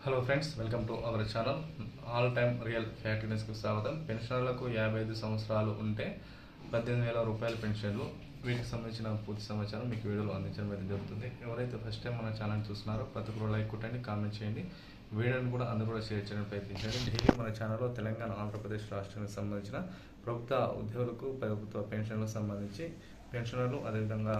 Hello friends, welcome to our channel. All time real fact న్యూస్కి స్వాగతం. పెన్షనర్లకు 55 సంవత్సరాలు ఉంటే 18,000 రూపాయల పెన్షన్లు, వీటికి సంబంధించిన పూర్తి సమాచారం మీకు వీడియోలో అందించడం అయితే జరుగుతుంది. ఎవరైతే ఫస్ట్ టైం మన ఛానల్ చూస్తున్నారో ప్రతి ఒక్కరు లైక్ కొట్టండి, కామెంట్ చేయండి, వీడియోని కూడా అందరూ కూడా షేర్ చేయడానికి ప్రయత్నించండి. డైలీ మన ఛానల్లో తెలంగాణ, ఆంధ్రప్రదేశ్ రాష్ట్రానికి సంబంధించిన ప్రభుత్వ ఉద్యోగులకు, ప్రభుత్వ పెన్షన్లకు సంబంధించి పెన్షనర్లు, అదేవిధంగా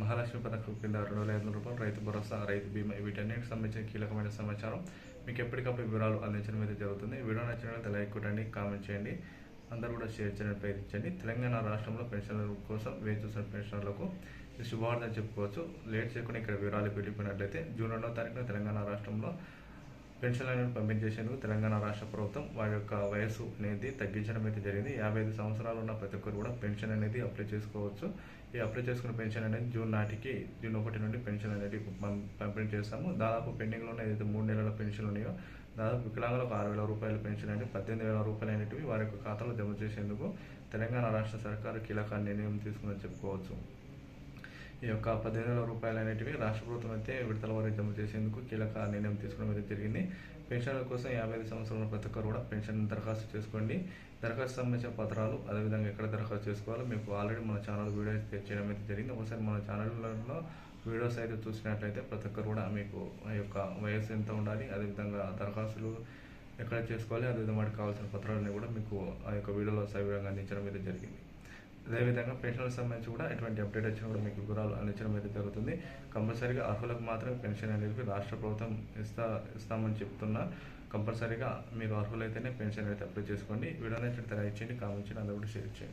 మహాలక్ష్మి పథకం కింద 2,500 రూపాయలు, రైతు భరోసా, రైతు బీమా, వీటన్నిటికి సంబంధించిన కీలకమైన సమాచారం మీకు ఎప్పటికప్పుడు వివరాలు అందించడం అయితే జరుగుతుంది. వీడియో నచ్చినట్లయితే లైక్ కొట్టండి, కామెంట్ చేయండి, అందరూ కూడా షేర్ చేయడానికి ప్రయత్నించండి. తెలంగాణ రాష్ట్రంలో పెన్షనర్ల కోసం వేచి చూసిన పెన్షనర్లకు ఇది శుభవార్త అని చెప్పుకోవచ్చు. లేట్ చేయకుండా ఇక్కడ వివరాలు వెళ్ళిపోయినట్లయితే జూన్ 2వ తారీఖున తెలంగాణ రాష్ట్రంలో పెన్షన్లను పంపించేసేందుకు తెలంగాణ రాష్ట్ర ప్రభుత్వం వారి యొక్క వయసు అనేది తగ్గించడం అయితే జరిగింది. 55 సంవత్సరాలు ఉన్న ప్రతి ఒక్కరు కూడా పెన్షన్ అనేది అప్లై చేసుకోవచ్చు. ఈ అప్లై చేసుకున్న పెన్షన్ అనేది జూన్ 1 నుండి పెన్షన్ అనేది పంపిణీ చేస్తాము. దాదాపు పెండింగ్లో ఉన్న ఏదైతే 3 నెలల పెన్షన్లు ఉన్నాయో, దాదాపు వికలాంగులకు 6,000 రూపాయల పెన్షన్ అంటే 18,000 రూపాయలు అనేటివి వారి యొక్క ఖాతాలో జమ చేసేందుకు తెలంగాణ రాష్ట్ర సర్కారు కీలక నిర్ణయం తీసుకుందని చెప్పుకోవచ్చు. ఈ యొక్క 18,000 రూపాయలు అనేటివి రాష్ట్ర ప్రభుత్వం అయితే విడతల వారి జమ చేసేందుకు కీలక నిర్ణయం తీసుకోవడం అయితే జరిగింది. పెన్షన్ల కోసం 55 సంవత్సరాల ప్రతి ఒక్కరు కూడా పెన్షన్ దరఖాస్తు చేసుకోండి. దరఖాస్తు సంబంధించిన పత్రాలు, అదేవిధంగా ఎక్కడ దరఖాస్తు చేసుకోవాలో మీకు ఆల్రెడీ మన ఛానల్ వీడియో చేయడం అయితే జరిగింది. ఒకసారి మన ఛానల్లో వీడియోస్ అయితే చూసినట్లయితే ప్రతి ఒక్కరు కూడా మీకు ఆ యొక్క వయసు ఎంత ఉండాలి, అదేవిధంగా దరఖాస్తులు ఎక్కడ చేసుకోవాలి, అదేవిధంగా వాటికి కావాల్సిన పత్రాలన్నీ కూడా మీకు ఆ యొక్క వీడియోలో సవివరంగా అందించడం అయితే జరిగింది. అదేవిధంగా పెన్షన్లకు సంబంధించి కూడా ఎటువంటి అప్డేట్ వచ్చినా కూడా మీకు వివరాలు అందించడం అయితే జరుగుతుంది. కంపల్సరీగా అర్హులకు మాత్రమే పెన్షన్ అనేది రాష్ట్ర ప్రభుత్వం ఇస్తామని చెప్తున్నా. కంపల్సరీగా మీరు అర్హులైతేనే పెన్షన్ అయితే అప్లై చేసుకోండి. వీడియో నచ్చినట్లయితే లైక్ చేయండి, కామెంట్ చేయండి, అందరూ కూడా షేర్ చేయండి.